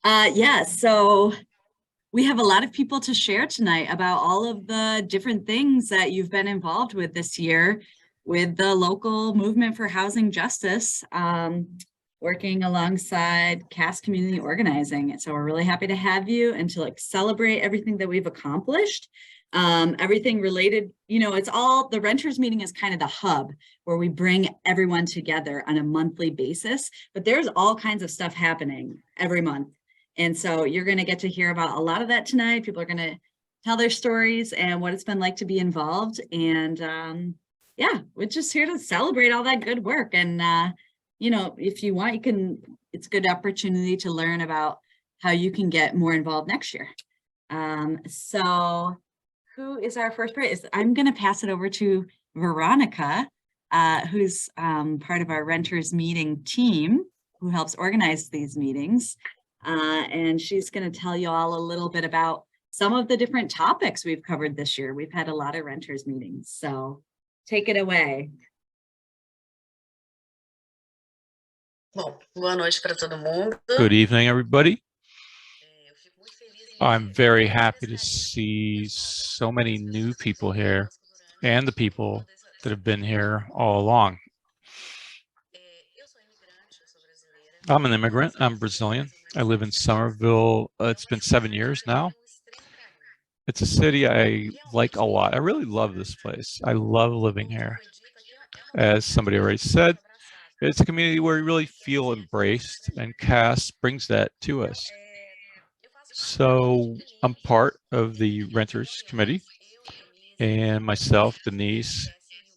Yeah, so we have a lot of people to share tonight about all of the different things that you've been involved with this year with the local movement for housing justice, working alongside CAAS community organizing. So we're really happy to have you and to celebrate everything that we've accomplished. Everything related, it's all, the renters meeting is kind of the hub where we bring everyone together on a monthly basis, but there's all kinds of stuff happening every month. And so you're going to get to hear about a lot of that tonight. People are going to tell their stories and what it's been like to be involved. And yeah, we're just here to celebrate all that good work. And, if you want, it's a good opportunity to learn about how you can get more involved next year. So who is our first person? I'm going to pass it over to Veronica, who's part of our renters meeting team, who helps organize these meetings. And she's going to tell you all a little bit about some of the different topics we've covered this year. We've had a lot of renters meetings, so take it away. Good evening, everybody. I'm very happy to see so many new people here and the people that have been here all along. I'm an immigrant. I'm Brazilian. I live in Somerville. It's been 7 years now. It's a city I like a lot. I really love this place. I love living here. As somebody already said, it's a community where you really feel embraced, and CAAS brings that to us. So I'm part of the Renters Committee, and myself, Denise,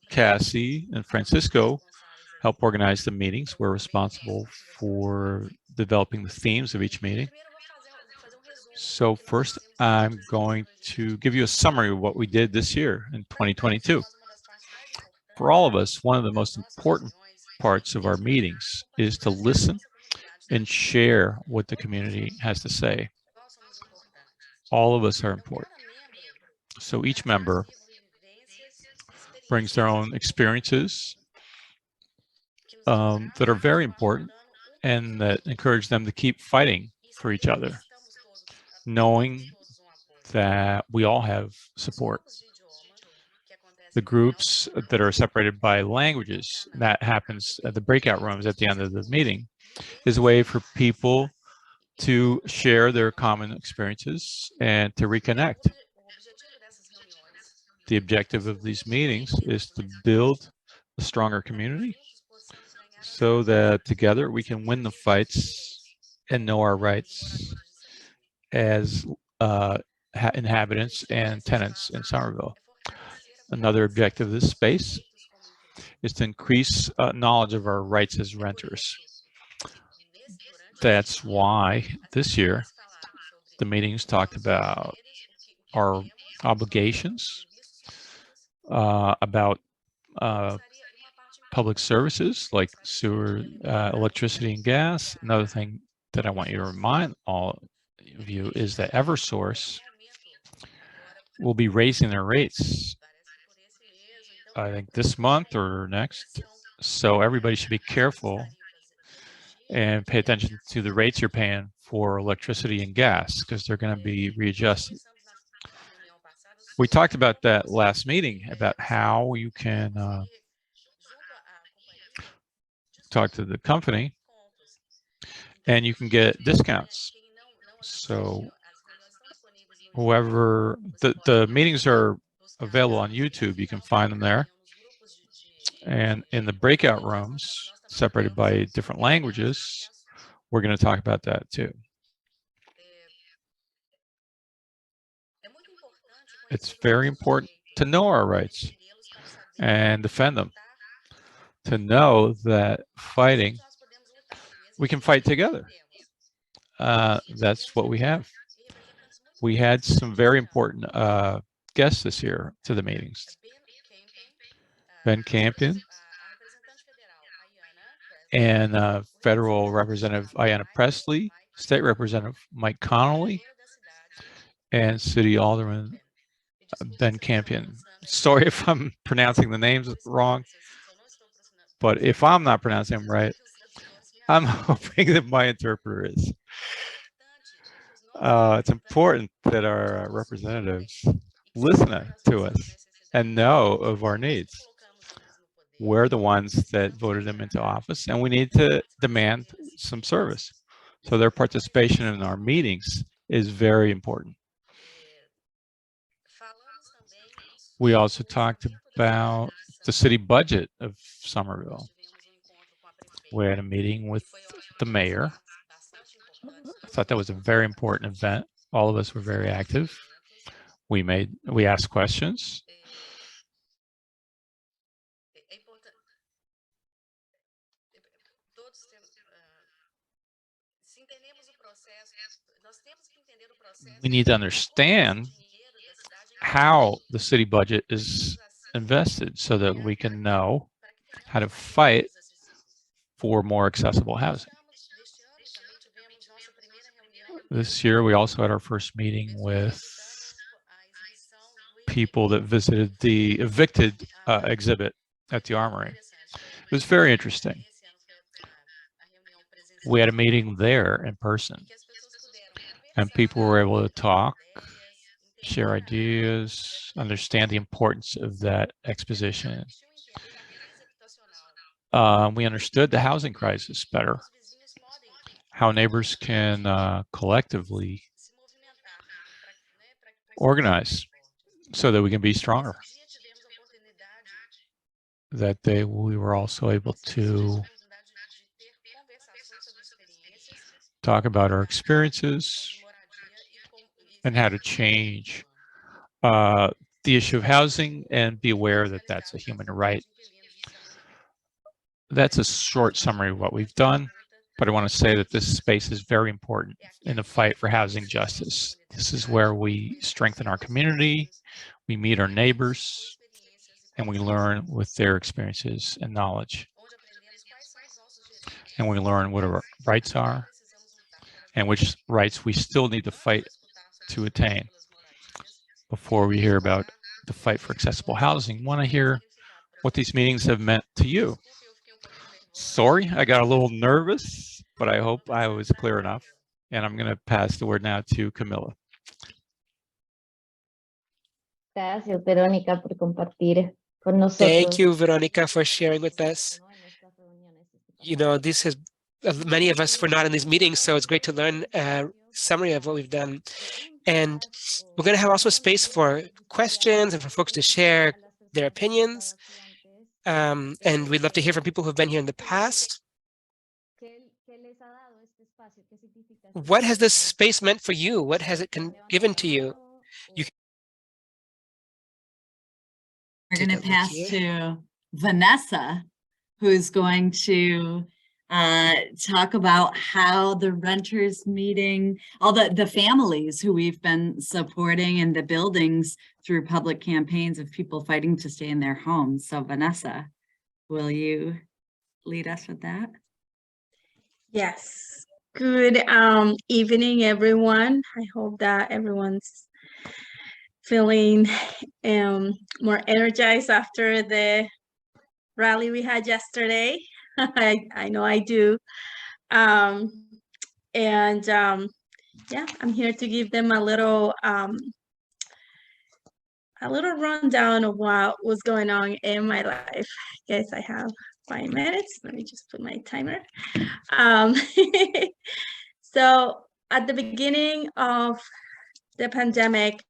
Cassie, and Francisco help organize the meetings. We're responsible for developing the themes of each meeting. So first, I'm going to give you a summary of what we did this year in 2022. For all of us, one of the most important parts of our meetings is to listen and share what the community has to say. All of us are important. So each member brings their own experiences that are very important and that encourage them to keep fighting for each other, knowing that we all have support. The groups that are separated by languages, that happens at the breakout rooms at the end of the meeting, is a way for people to share their common experiences and to reconnect. The objective of these meetings is to build a stronger community so that together we can win the fights and know our rights as inhabitants and tenants in Somerville. Another objective of this space is to increase knowledge of our rights as renters. That's why this year the meetings talked about our obligations, about public services like sewer, electricity, and gas. Another thing that I want you to remind all of you is that Eversource will be raising their rates, I think this month or next. So everybody should be careful and pay attention to the rates you're paying for electricity and gas, because they're going to be readjusted. We talked about that last meeting, about how you can talk to the company and you can get discounts. So whoever, the meetings are available on YouTube, you can find them there. And in the breakout rooms, separated by different languages, we're going to talk about that too. It's very important to know our rights and defend them, to know that fighting, we can fight together. That's what we have. We had some very important guests this year to the meetings. Ben Campion and Federal Representative Ayanna Presley, State Representative Mike Connolly, and City Alderman Ben Campion. Sorry if I'm pronouncing the names wrong, but if I'm not pronouncing them right, I'm hoping that my interpreter is. It's important that our representatives listen to us and know of our needs. We're the ones that voted them into office, and we need to demand some service. So their participation in our meetings is very important. We also talked about the city budget of Somerville. We had a meeting with the mayor. I thought that was a very important event. All of us were very active. We asked questions. We need to understand how the city budget is invested so that we can know how to fight for more accessible housing. This year, we also had our first meeting with people that visited the evicted exhibit at the Armory. It was very interesting. We had a meeting there in person, and people were able to talk, share ideas, understand the importance of that exposition. We understood the housing crisis better, how neighbors can collectively organize so that we can be stronger. We were also able to talk about our experiences and how to change the issue of housing and be aware that that's a human right. That's a short summary of what we've done, but I want to say that this space is very important in the fight for housing justice. This is where we strengthen our community, we meet our neighbors, and we learn with their experiences and knowledge. And we learn what our rights are and which rights we still need to fight to attain. Before we hear about the fight for accessible housing, want to hear what these meetings have meant to you. Sorry, I got a little nervous, but I hope I was clear enough. And I'm going to pass the word now to Camilla. Gracias, Verónica, por compartir con nosotros. Thank you, Veronica, for sharing with us. You know, this has many of us were not in these meetings, so it's great to learn a summary of what we've done. And we're going to have also space for questions and for folks to share their opinions. And we'd love to hear from people who've been here in the past. What has this space meant for you? What has it given to you? We're going to pass to Vanessa, who's going to talk about how the renters meeting, all the families who we've been supporting in the buildings through public campaigns of people fighting to stay in their homes. So Vanessa, will you lead us with that? Yes. Good evening, everyone. I hope that everyone's feeling more energized after the rally we had yesterday. I know I do. Yeah, I'm here to give them a little rundown of what was going on in my life. Guess I have 5 minutes. Let me just put my timer. So at the beginning of the pandemic,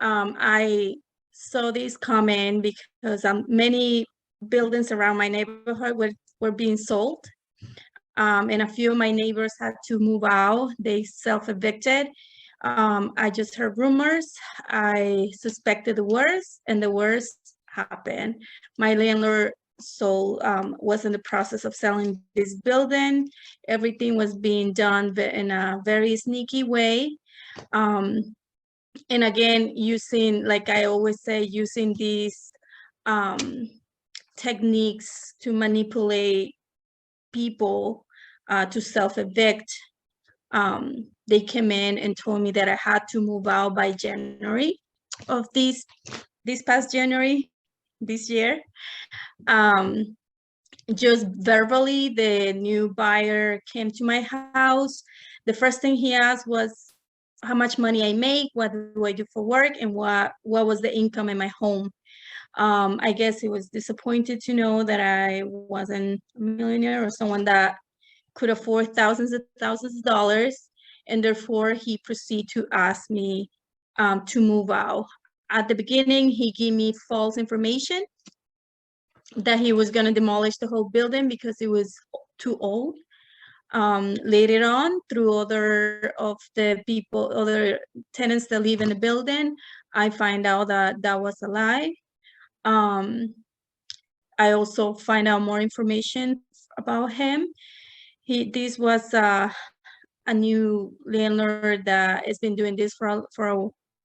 I saw this coming because many buildings around my neighborhood were being sold. And a few of my neighbors had to move out. They self-evicted. I just heard rumors. I suspected the worst, and the worst happened. My landlord was in the process of selling this building. Everything was being done in a very sneaky way. And again, using, like I always say, using these techniques to manipulate people to self-evict. They came in and told me that I had to move out by January of this past January, this year. Just verbally, the new buyer came to my house. The first thing he asked was, how much money I make, what do I do for work, and what was the income in my home. I guess he was disappointed to know that I wasn't a millionaire or someone that could afford thousands of dollars, and therefore he proceeded to ask me to move out. At the beginning, he gave me false information that he was going to demolish the whole building because it was too old. Later on, through other tenants that live in the building, I find out that that was a lie. I also find out more information about him. This was a new landlord that has been doing this for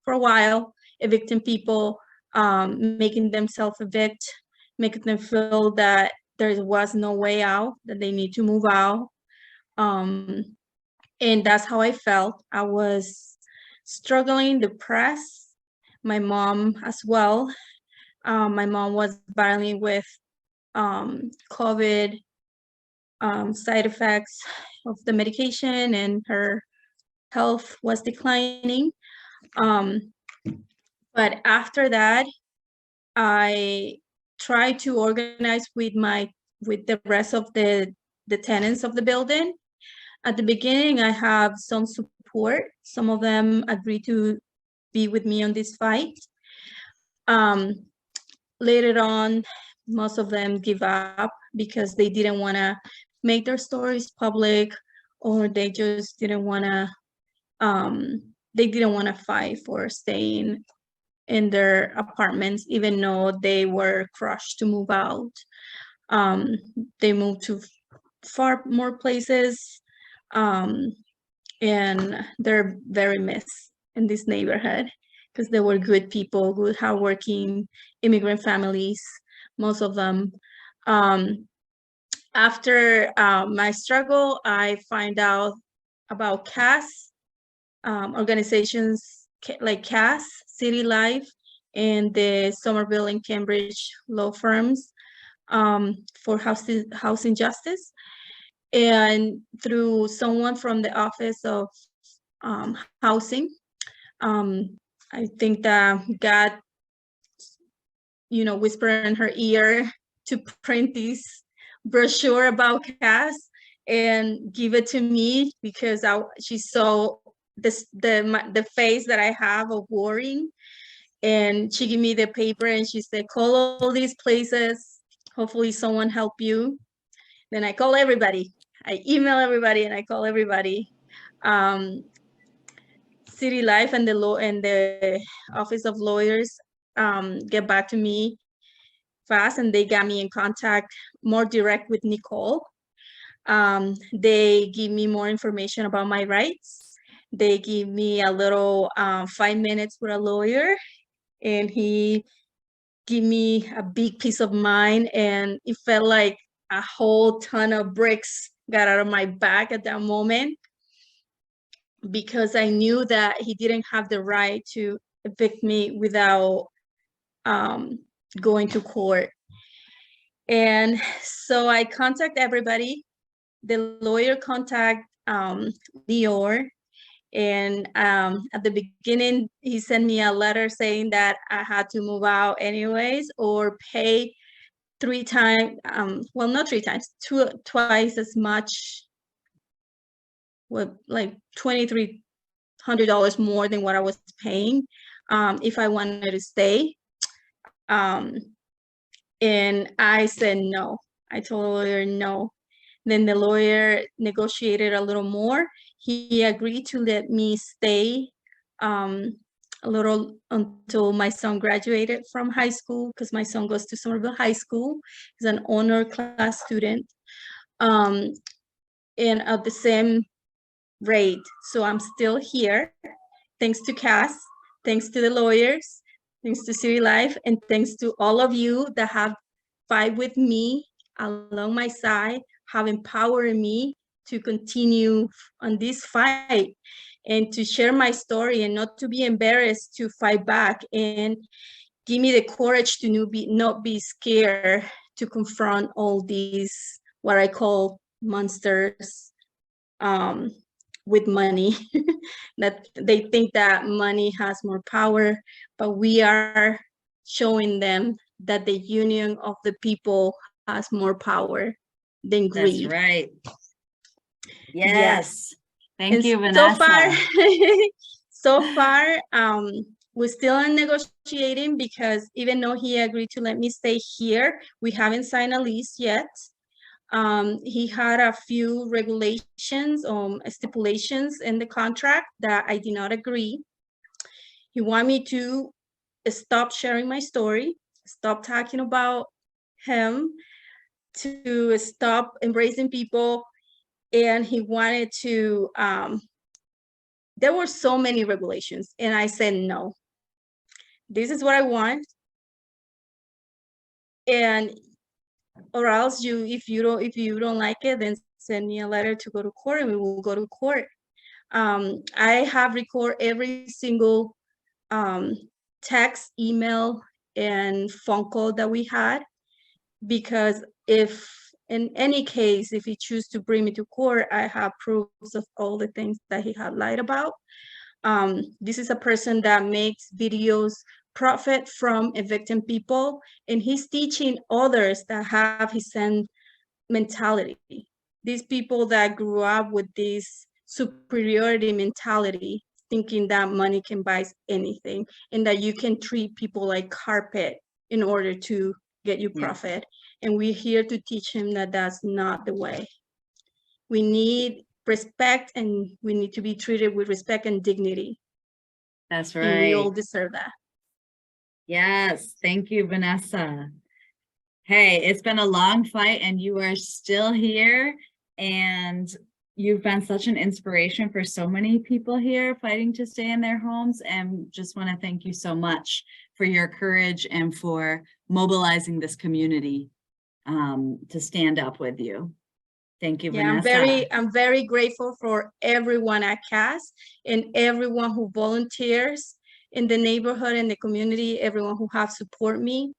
a while, evicting people, making them self-evict, making them feel that there was no way out, that they need to move out. And that's how I felt. I was struggling, depressed. My mom as well. My mom was battling with COVID side effects of the medication, and her health was declining. But after that, I tried to organize with the rest of the tenants of the building. At the beginning, I have some support. Some of them agreed to be with me on this fight. Later on, most of them give up because they didn't want to make their stories public, or they just didn't want to fight for staying in their apartments, even though they were crushed to move out. They moved to far more places, and they're very missed in this neighborhood because they were good people, good, hardworking immigrant families, most of them. After my struggle, I find out about CAAS, organizations like CAAS, City Life, and the Somerville and Cambridge law firms for housing justice. And through someone from the Office of Housing, I think that God, whispered in her ear to print this brochure about CAAS and give it to me, because she saw the face that I have of worrying, and she gave me the paper and she said, call all these places, hopefully someone help you. Then I call everybody. I email everybody and I call everybody. City Life and the Office of Lawyers get back to me fast, and they got me in contact more direct with Nicole. They give me more information about my rights. They give me a little 5 minutes with a lawyer, and he gave me a big peace of mind, and it felt like a whole ton of bricks got out of my back at that moment, because I knew that he didn't have the right to evict me without going to court. And so I contact everybody. The lawyer contact Lior, and at the beginning he sent me a letter saying that I had to move out anyways, or pay 3 times, well, not 3 times, twice as much, like $2,300 more than what I was paying if I wanted to stay. And I said no. I told the lawyer no. Then the lawyer negotiated a little more. He agreed to let me stay a little until my son graduated from high school, because my son goes to Somerville High School. He's an honor class student, and at the same rate. So I'm still here, thanks to CAAS, thanks to the lawyers, thanks to City Life, and thanks to all of you that have fight with me along my side, have empowered me to continue on this fight and to share my story, and not to be embarrassed to fight back, and give me the courage to not be scared to confront all these, what I call monsters, with money, that they think that money has more power, but we are showing them that the union of the people has more power than greed. That's right. Yes. Yes. Thank And you, Vanessa. So far, we're still in negotiating because even though he agreed to let me stay here, we haven't signed a lease yet. He had a few regulations, stipulations in the contract that I did not agree. He wanted me to stop sharing my story, stop talking about him, to stop embracing people, and he wanted to, there were so many regulations, and I said, no, this is what I want. And or else if you don't like it, then send me a letter to go to court and we will go to court. I have record every single text, email, and phone call that we had, because if in any case, if he choose to bring me to court, I have proofs of all the things that he had lied about. This is a person that makes videos, profit from evicting people, and he's teaching others that have his same mentality. These people that grew up with this superiority mentality, thinking that money can buy anything and that you can treat people like carpet in order to get you profit. And we're here to teach him that that's not the way. We need respect, and we need to be treated with respect and dignity. That's And we all right. deserve that. Yes. Thank you, Vanessa. Hey, it's been a long fight and you are still here, and you've been such an inspiration for so many people here fighting to stay in their homes, and just want to thank you so much for your courage and for mobilizing this community to stand up with you. Thank you, Yeah, Vanessa. I'm very grateful for everyone at CAAS and everyone who volunteers in the neighborhood and the community, everyone who have support me.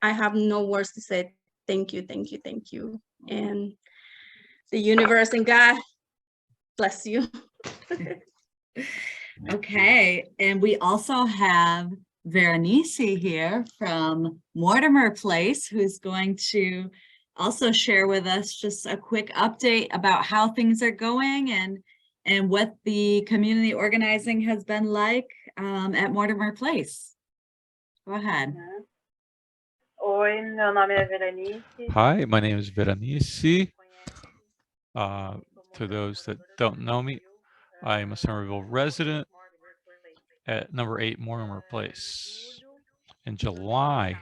I have no words to say. Thank you, thank you, thank you. And the universe and God bless you. Okay, and we also have Veronice here from Mortimer Place, who's going to also share with us just a quick update about how things are going and what the community organizing has been like at Mortimer Place. Go ahead. Oi, meu nome é Veronice. Hi, my name is Veronice. To those that don't know me, I am a Somerville resident at number 8 Mortimer Place. In July,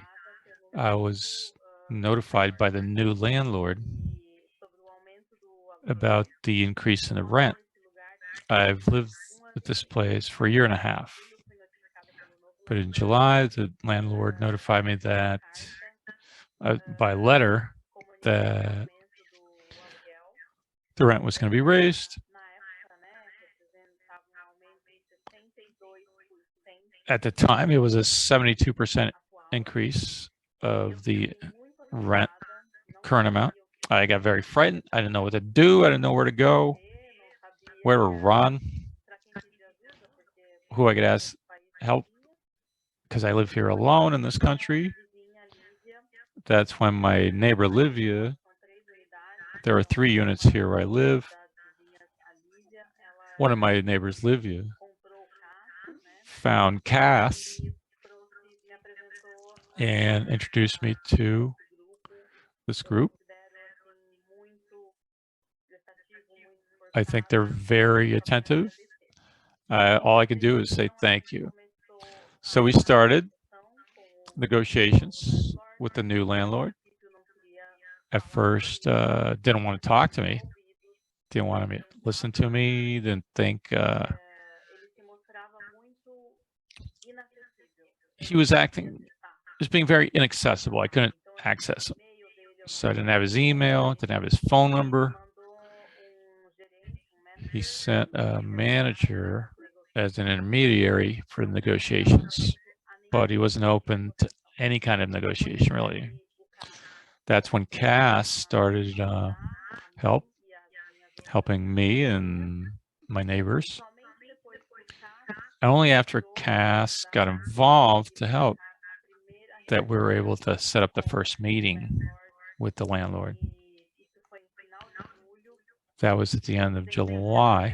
I was notified by the new landlord about the increase in the rent. I've lived at this place for a year and a half. But in July, the landlord notified me that by letter that the rent was going to be raised. At the time, it was a 72% increase of the rent current amount. I got very frightened. I didn't know what to do. I didn't know where to go, where to run, who I could ask help, because I live here alone in this country. That's when my neighbor Livia, there are 3 units here where I live. One of my neighbors, Livia, found CAAS and introduced me to this group. I think they're very attentive. All I can do is say thank you. So we started negotiations with the new landlord. At first, didn't want to talk to me, didn't want to listen to me, didn't think he was being very inaccessible. I couldn't access him. So I didn't have his email, didn't have his phone number. He sent a manager as an intermediary for the negotiations, but he wasn't open to any kind of negotiation, really. That's when CAAS started help. helping me and my neighbors. And only after CAAS got involved to help that we were able to set up the first meeting with the landlord. That was at the end of July,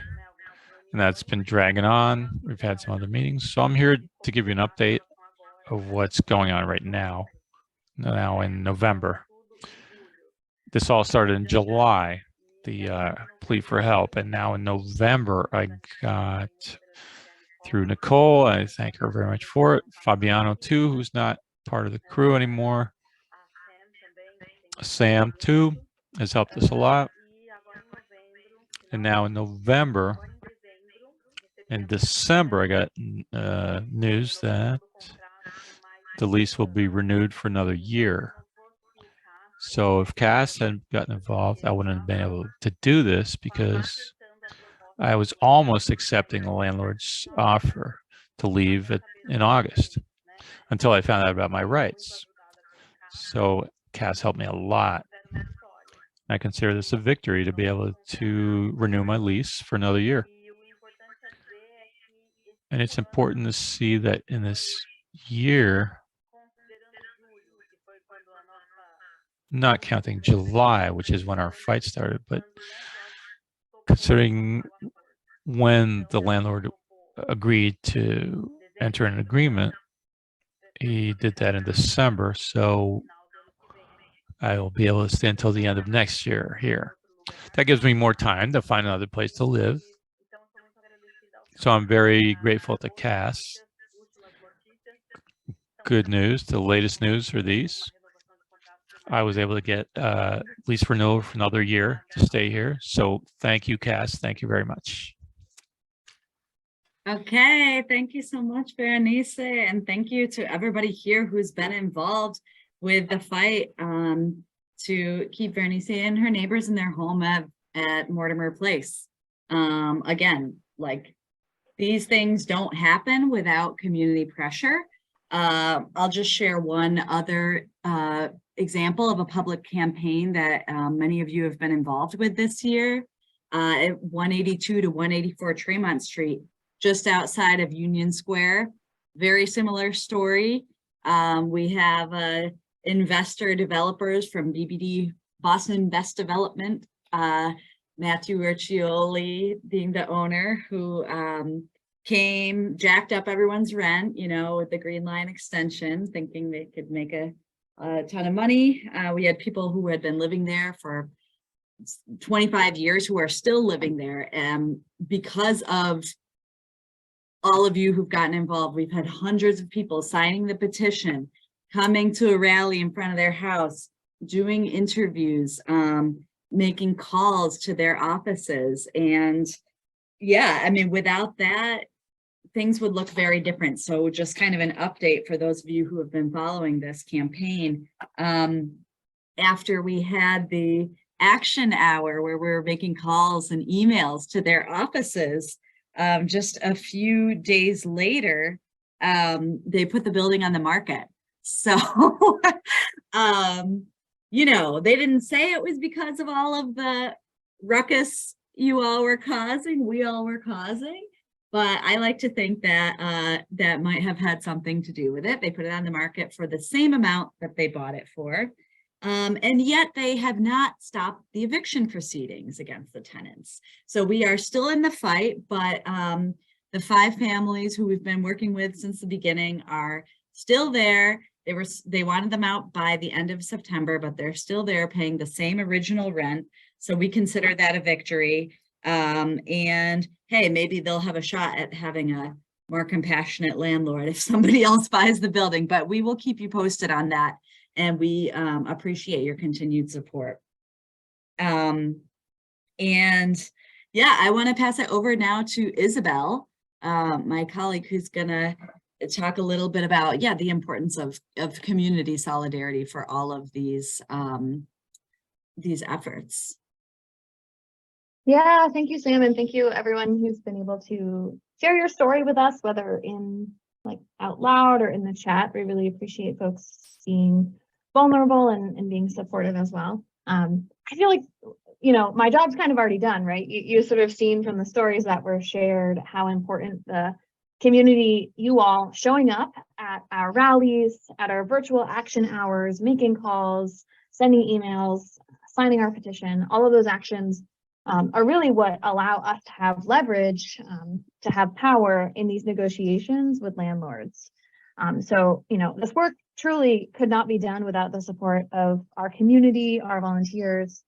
and that's been dragging on. We've had some other meetings. So I'm here to give you an update of what's going on right now in November. This all started in July, the plea for help. And now in November, I got through Nicole. I thank her very much for it. Fabiano too, who's not part of the crew anymore. Sam too has helped us a lot. And now in November, in December, I got news that the lease will be renewed for another year. So if CAAS hadn't gotten involved, I wouldn't have been able to do this because I was almost accepting the landlord's offer to leave in August until I found out about my rights. So CAAS helped me a lot. I consider this a victory to be able to renew my lease for another year. And it's important to see that in this year, not counting July, which is when our fight started, but considering when the landlord agreed to enter an agreement, he did that in December. So I will be able to stay until the end of next year here. That gives me more time to find another place to live. So I'm very grateful to CAAS. Good news, the latest news are these. I was able to get lease renewal for another year to stay here. So thank you, CAAS. Thank you very much. Okay, thank you so much, Berenice, and thank you to everybody here who's been involved with the fight to keep Berenice and her neighbors in their home at Mortimer Place. Again, like, these things don't happen without community pressure. I'll just share one other example of a public campaign that many of you have been involved with this year at 182 to 184 Tremont Street, just outside of Union Square. Very similar story. We have investor developers from BBD, Boston Best Development, Matthew Urcioli being the owner, who came, jacked up everyone's rent, you know, with the Green Line extension, thinking they could make a ton of money. We had people who had been living there for 25 years who are still living there. And because of all of you who've gotten involved, we've had hundreds of people signing the petition, coming to a rally in front of their house, doing interviews, making calls to their offices. And yeah, I mean, without that, things would look very different. So just kind of an update for those of you who have been following this campaign. After we had the action hour where we were making calls and emails to their offices, just a few days later, they put the building on the market. So, you know, they didn't say it was because of all of the ruckus you all were causing, we all were causing, but I like to think that that might have had something to do with it. They put it on the market for the same amount that they bought it for. And yet they have not stopped the eviction proceedings against the tenants. So we are still in the fight, but the 5 families who we've been working with since the beginning are still there. They wanted them out by the end of September, but they're still there paying the same original rent. So we consider that a victory. And hey, maybe they'll have a shot at having a more compassionate landlord if somebody else buys the building, but we will keep you posted on that. And we appreciate your continued support. And yeah, I want to pass it over now to Isabel, my colleague, who's gonna talk a little bit about, yeah, the importance of community solidarity for all of these efforts. Yeah, thank you, Sam, and thank you everyone who's been able to share your story with us, whether in like out loud or in the chat. We really appreciate folks being vulnerable and being supportive as well. I feel like you know, my job's kind of already done, right? You sort of seen from the stories that were shared how important the community, you all showing up at our rallies, at our virtual action hours, making calls, sending emails, signing our petition, all of those actions are really what allow us to have leverage, to have power in these negotiations with landlords. So, you know, this work truly could not be done without the support of our community, our volunteers,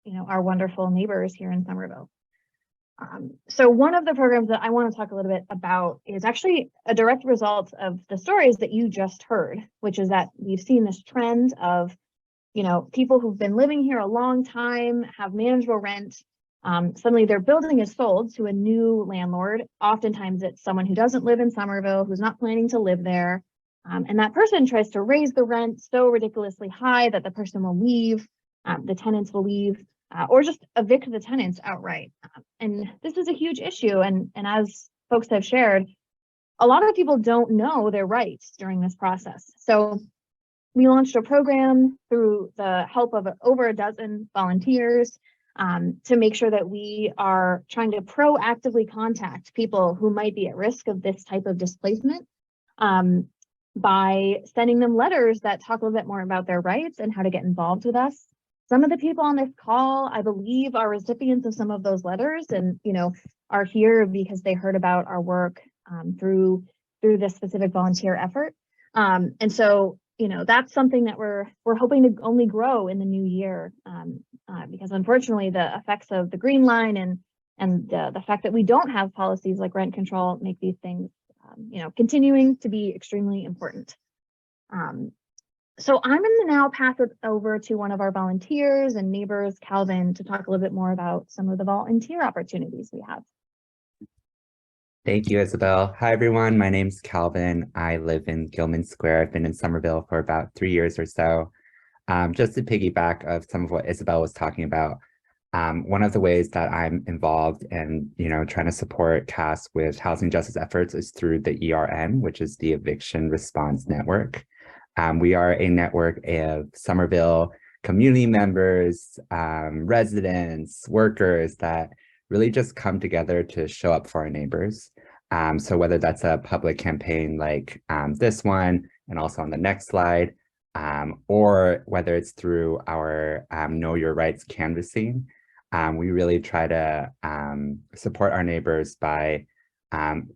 you know, our wonderful neighbors here in Somerville. So one of the programs that I want to talk a little bit about is actually a direct result of the stories that you just heard, which is that we've seen this trend of, you know, people who've been living here a long time, have manageable rent. Suddenly their building is sold to a new landlord. Oftentimes it's someone who doesn't live in Somerville, who's not planning to live there. And that person tries to raise the rent so ridiculously high that the person will leave, the tenants will leave, or just evict the tenants outright. And this is a huge issue. And as folks have shared, a lot of people don't know their rights during this process. So we launched a program through the help of over a dozen volunteers to make sure that we are trying to proactively contact people who might be at risk of this type of displacement by sending them letters that talk a little bit more about their rights and how to get involved with us. Some of the people on this call, I believe, are recipients of some of those letters and, you know, are here because they heard about our work through this specific volunteer effort. And so, you know, that's something that we're hoping to only grow in the new year, because unfortunately the effects of the Green Line and the fact that we don't have policies like rent control make these things, you know, continuing to be extremely important. So I'm going to now pass it over to one of our volunteers and neighbors, Calvin, to talk a little bit more about some of the volunteer opportunities we have. Thank you, Isabel. Hi, everyone. My name's Calvin. I live in Gilman Square. I've been in Somerville for about 3 years or so. Just to piggyback of some of what Isabel was talking about, one of the ways that I'm involved and, you know, trying to support CAAS with housing justice efforts is through the ERN, which is the Eviction Response Network. We are a network of Somerville community members, residents, workers that really just come together to show up for our neighbors. So whether that's a public campaign like this one and also on the next slide, or whether it's through our Know Your Rights canvassing, we really try to support our neighbors by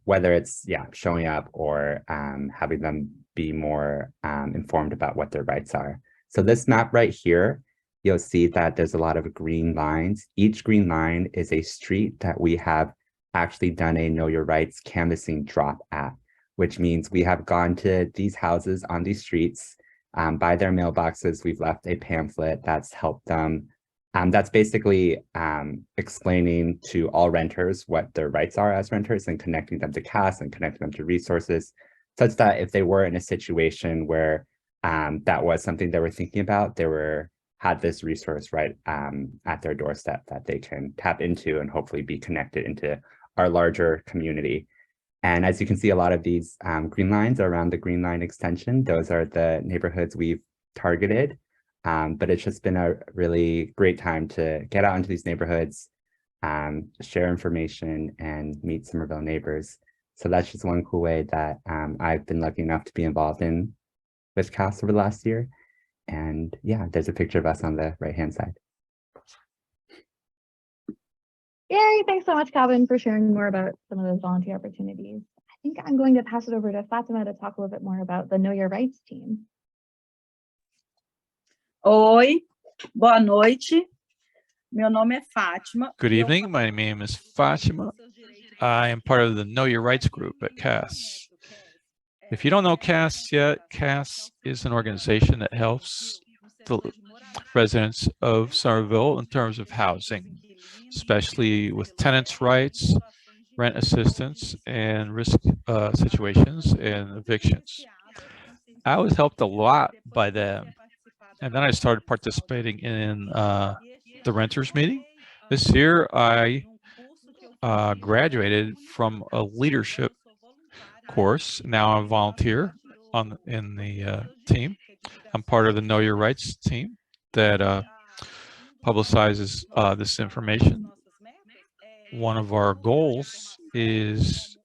whether it's showing up or having them be more informed about what their rights are. So this map right here, you'll see that there's a lot of green lines. Each green line is a street that we have actually done a Know Your Rights canvassing drop at, which means we have gone to these houses on these streets. By their mailboxes, we've left a pamphlet that's helped them. That's basically explaining to all renters what their rights are as renters and connecting them to CAAS and connecting them to resources, such that if they were in a situation where that was something they were thinking about, they had this resource right at their doorstep that they can tap into and hopefully be connected into our larger community. And as you can see, a lot of these green lines are around the Green Line extension. Those are the neighborhoods we've targeted. But it's just been a really great time to get out into these neighborhoods, share information, and meet Somerville neighbors. So that's just one cool way that I've been lucky enough to be involved in with CAAS over the last year. And yeah, there's a picture of us on the right-hand side. Yay, thanks so much, Calvin, for sharing more about some of those volunteer opportunities. I think I'm going to pass it over to Fatima to talk a little bit more about the Know Your Rights team. Oi, boa noite. Meu nome é Fátima. Good evening. My name is Fatima. I am part of the Know Your Rights group at CAAS. If you don't know CAAS yet, CAAS is an organization that helps the residents of Somerville in terms of housing, especially with tenants' rights, rent assistance, and risk situations and evictions. I was helped a lot by them. And then I started participating in the renters meeting. This year, I graduated from a leadership course. Now I'm a volunteer in the team. I'm part of the Know Your Rights team that publicizes this information. One of our goals is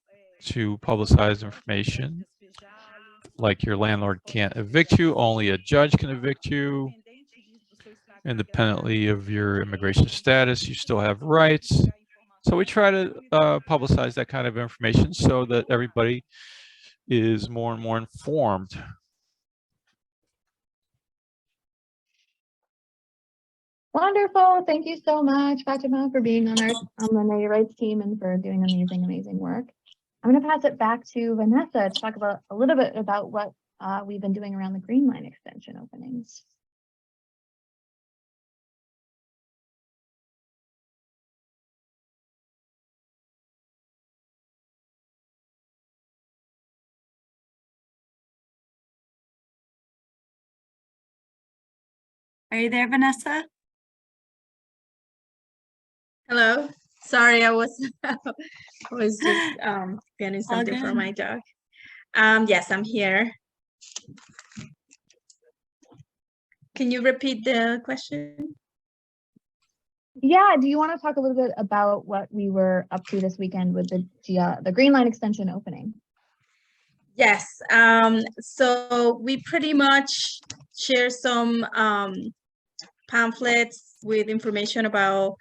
to publicize information like your landlord can't evict you, only a judge can evict you. Independently of your immigration status, you still have rights. So we try to publicize that kind of information so that everybody is more and more informed. Wonderful. Thank you so much, Fatima, for being on the Know Your Rights team and for doing amazing work. I'm going to pass it back to Vanessa to talk about a little bit about what we've been doing around the Green Line extension openings. Are you there, Vanessa? Hello. Sorry, I was just getting something for my dog. Yes, I'm here. Can you repeat the question? Yeah, do you want to talk a little bit about what we were up to this weekend with the Green Line extension opening? Yes. So we pretty much share some pamphlets with information about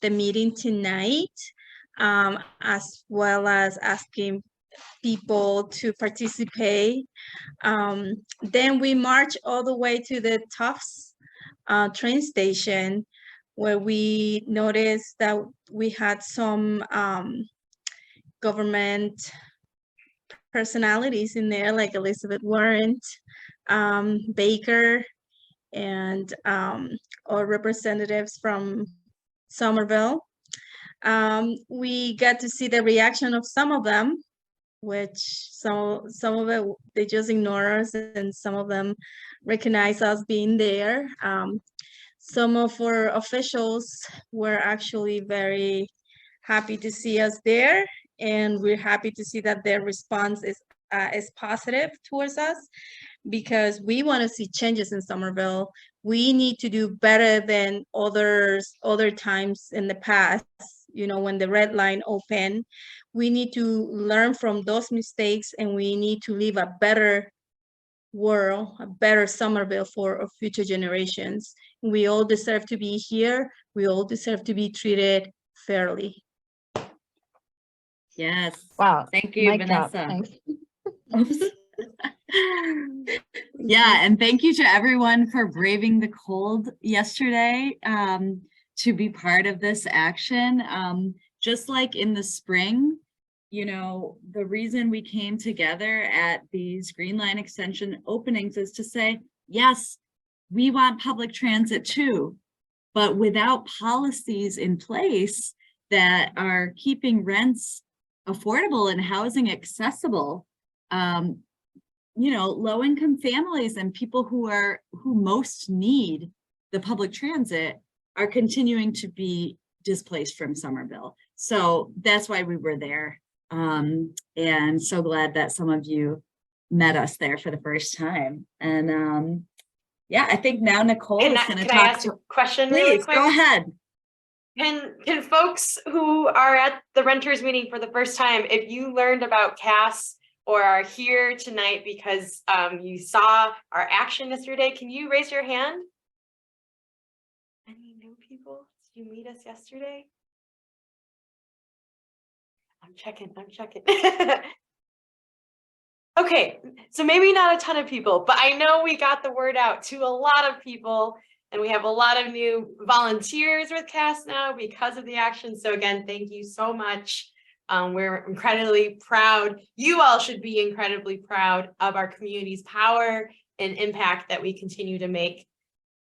the meeting tonight, as well as asking people to participate. Then we march all the way to the Tufts train station, where we noticed that we had some government personalities in there, like Elizabeth Warren, Baker, and or representatives from Somerville. We got to see the reaction of some of them, which some of it, they just ignore us, and some of them recognize us being there. Some of our officials were actually very happy to see us there, and we're happy to see that their response is positive towards us, because we want to see changes in Somerville. We need to do better than other times in the past. You know, when the red line opened, we need to learn from those mistakes, and we need to leave a better world, a better Somerville for our future generations. We all deserve to be here. We all deserve to be treated fairly. Yes. Wow. Thank you, Vanessa. Thanks. Yeah, and thank you to everyone for braving the cold yesterday to be part of this action. Just like in the spring, you know, the reason we came together at these Green Line extension openings is to say, yes, we want public transit too, but without policies in place that are keeping rents affordable and housing accessible, you know, low-income families and people who most need the public transit are continuing to be displaced from Somerville. So that's why we were there. And so glad that some of you met us there for the first time. And yeah, I think now Nicole is going to talk. Can I ask a question really quick? Go ahead. Can folks who are at the renters meeting for the first time, if you learned about CAAS or are here tonight because you saw our action yesterday, can you raise your hand? Any new people? Did you meet us yesterday? I'm checking. Okay, so maybe not a ton of people, but I know we got the word out to a lot of people, and we have a lot of new volunteers with CAAS now because of the action. So again, thank you so much. We're incredibly proud. You all should be incredibly proud of our community's power and impact that we continue to make.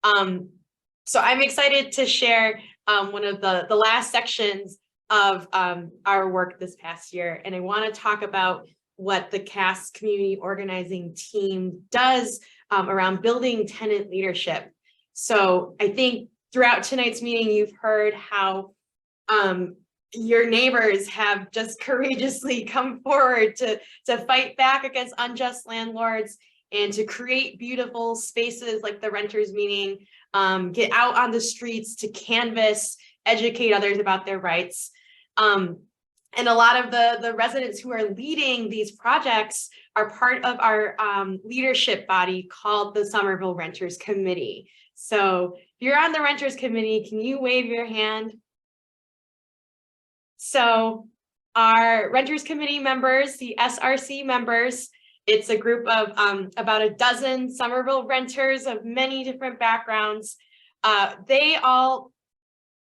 So I'm excited to share one of the last sections of our work this past year. And I want to talk about what the CAAS community organizing team does around building tenant leadership. So I think throughout tonight's meeting, you've heard how your neighbors have just courageously come forward to fight back against unjust landlords and to create beautiful spaces like the renters meeting get out on the streets to canvass, educate others about their rights. And a lot of the residents who are leading these projects are part of our leadership body called the Somerville Renters Committee. So if you're on the Renters Committee, can you wave your hand? So our Renters Committee members, the SRC members, it's a group of about a dozen Somerville renters of many different backgrounds. They all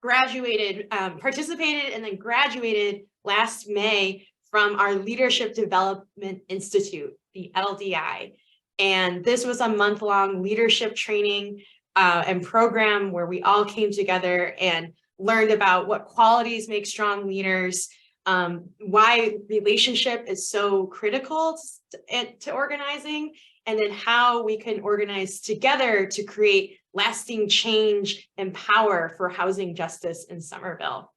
graduated, participated, and then graduated last May from our Leadership Development Institute, the LDI. And this was a month-long leadership training and program where we all came together and learned about what qualities make strong leaders, why relationship is so critical to organizing, and then how we can organize together to create lasting change and power for housing justice in Somerville.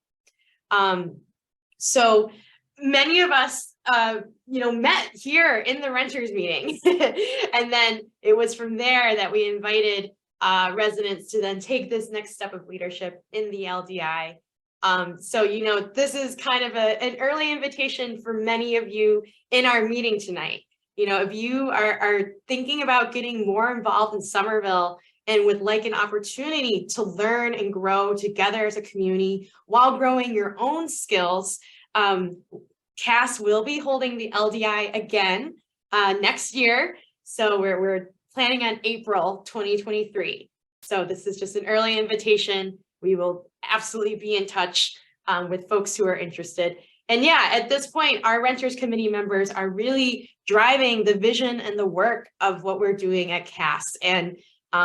So many of us, met here in the renters meeting. And then it was from there that we invited residents to then take this next step of leadership in the LDI. So, this is kind of an early invitation for many of you in our meeting tonight. If you are thinking about getting more involved in Somerville and would like an opportunity to learn and grow together as a community while growing your own skills, CAAS will be holding the LDI again next year. So we're planning on April 2023. So this is just an early invitation. We will absolutely be in touch with folks who are interested. And yeah, at this point, our Renters Committee members are really driving the vision and the work of what we're doing at CAAS. And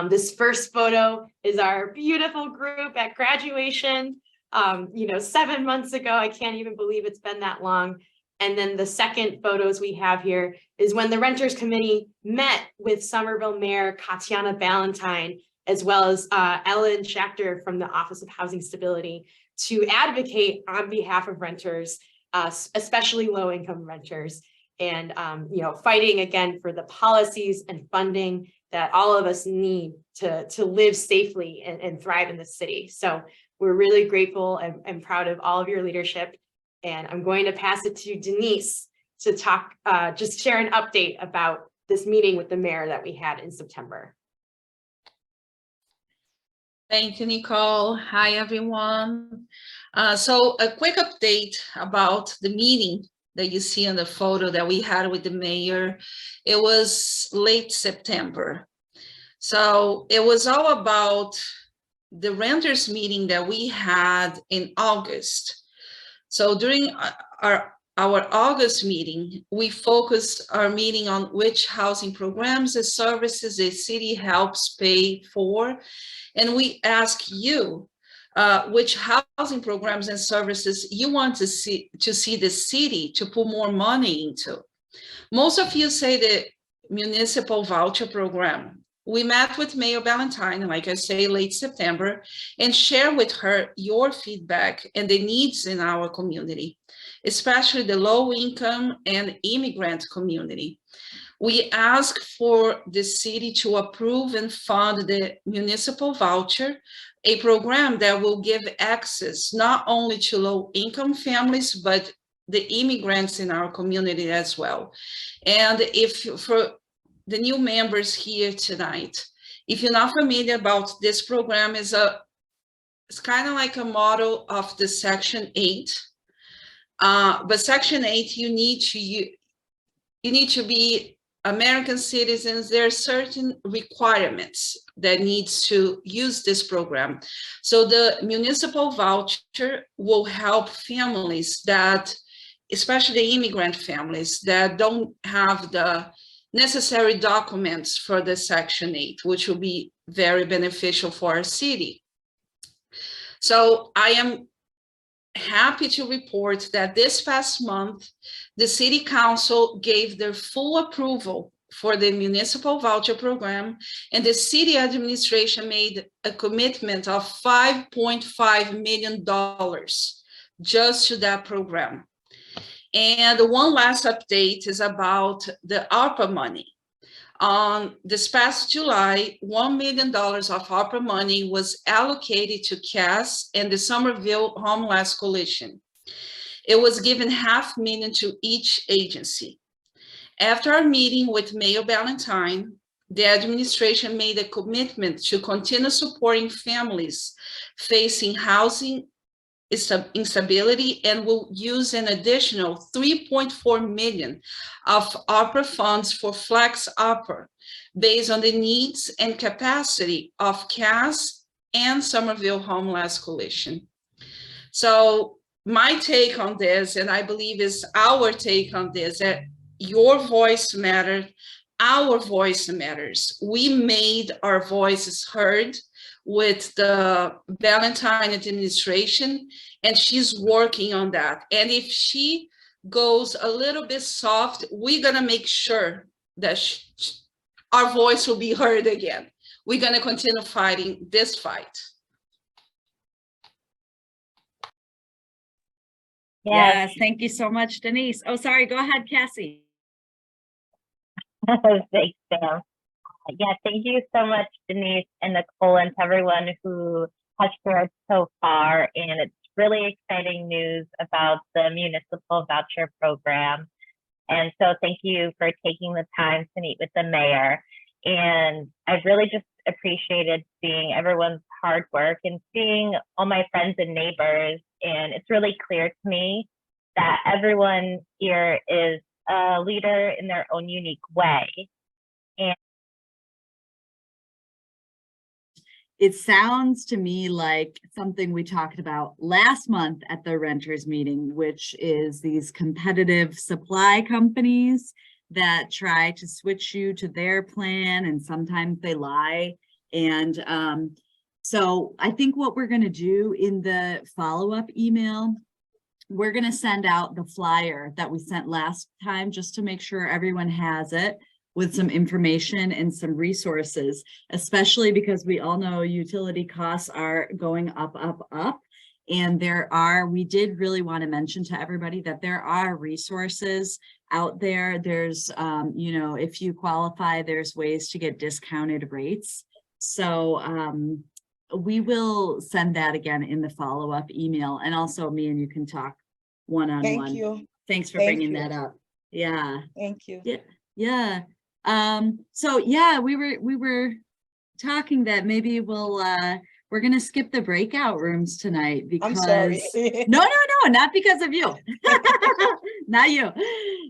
this first photo is our beautiful group at graduation, 7 months ago. I can't even believe it's been that long. And then the second photos we have here is when the Renters Committee met with Somerville Mayor Katiana Ballantyne, as well as Ellen Schachter from the Office of Housing Stability, to advocate on behalf of renters, especially low-income renters, and fighting again for the policies and funding that all of us need to live safely and thrive in the city. So we're really grateful and proud of all of your leadership. And I'm going to pass it to Denise to talk, just share an update about this meeting with the mayor that we had in September. Thank you, Nicole. Hi, everyone. So a quick update about the meeting that you see in the photo that we had with the mayor. It was late September. So it was all about the renters meeting that we had in August. So during our August meeting, we focused our meeting on which housing programs and services the city helps pay for. And we ask you which housing programs and services you want to see the city to put more money into. Most of you say the municipal voucher program. We met with Mayor Ballantyne, like I say, late September, and share with her your feedback and the needs in our community, especially the low income and immigrant community. We ask for the city to approve and fund the municipal voucher, a program that will give access not only to low income families, but the immigrants in our community as well. And if for the new members here tonight, if you're not familiar about this program, it's kind of like a model of the Section 8. But Section 8, you need to be American citizens. There are certain requirements that needs to use this program. So the municipal voucher will help families that, especially the immigrant families that don't have the necessary documents for the Section 8, which will be very beneficial for our city. So I am happy to report that this past month, the City Council gave their full approval for the municipal voucher program, and the city administration made a commitment of $5.5 million just to that program. And one last update is about the ARPA money. On this past July, $1 million of ARPA money was allocated to CAAS and the Somerville Homeless Coalition. It was given $500,000 to each agency. After our meeting with Mayor Ballantyne, the administration made a commitment to continue supporting families facing housing instability and will use an additional $3.4 million of ARPA funds for Flex ARPA based on the needs and capacity of CAAS and Somerville Homeless Coalition. So my take on this, and I believe is our take on this, that your voice matters, our voice matters. We made our voices heard with the Ballantyne administration, and she's working on that. And if she goes a little bit soft, we're gonna make sure that our voice will be heard again. We're gonna continue fighting this fight. Yes, thank you so much, Denise. Oh, sorry, go ahead, Cassie. Thanks, Sam. Yeah, thank you so much, Denise and Nicole, and to everyone who has shared so far. And it's really exciting news about the municipal voucher program. And so thank you for taking the time to meet with the mayor. And I've really just appreciated seeing everyone's hard work and seeing all my friends and neighbors. And it's really clear to me that everyone here is a leader in their own unique way. And it sounds to me like something we talked about last month at the renters meeting, which is these competitive supply companies that try to switch you to their plan, and sometimes they lie. And so I think what we're going to do in the follow-up email, we're going to send out the flyer that we sent last time just to make sure everyone has it, with some information and some resources, especially because we all know utility costs are going up, up, up. And we did really want to mention to everybody that there are resources out there. There's, you know, if you qualify, there's ways to get discounted rates. So we will send that again in the follow-up email. And also me and you can talk one-on-one. Thank you. Thanks for bringing that up. Yeah. Thank you. Yeah. Yeah. So yeah, we were talking that maybe we're gonna skip the breakout rooms tonight because I'm sorry. no, not because of you. Not you.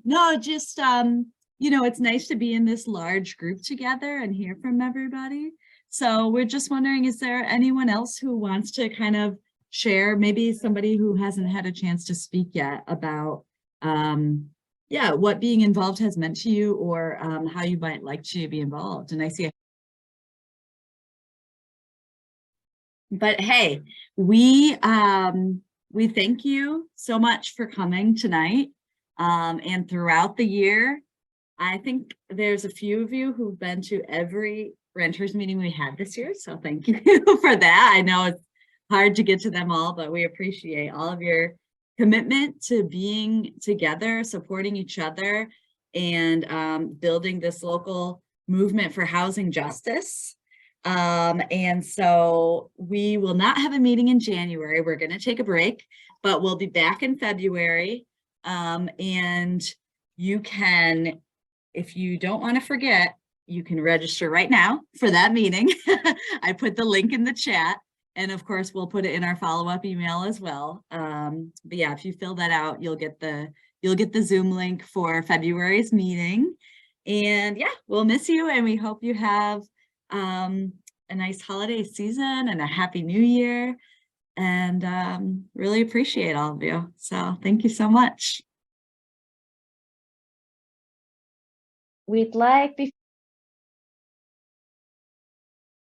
No, just you know, it's nice to be in this large group together and hear from everybody. So we're just wondering, is there anyone else who wants to kind of share, maybe somebody who hasn't had a chance to speak yet, about yeah, what being involved has meant to you, or how you might like to be involved? And I see but hey, we thank you so much for coming tonight, and throughout the year. I think there's a few of you who've been to every renters meeting we had this year, so thank you for that. I know it's hard to get to them all, but we appreciate all of your commitment to being together, supporting each other, and building this local movement for housing justice. And so we will not have a meeting in January. We're going to take a break, but we'll be back in February. And you can, if you don't want to forget, you can register right now for that meeting. I put the link in the chat. And of course, we'll put it in our follow-up email as well. But yeah, if you fill that out, you'll get the Zoom link for February's meeting. And yeah, we'll miss you, and we hope you have a nice holiday season and a happy new year. And really appreciate all of you. So thank you so much. we'd like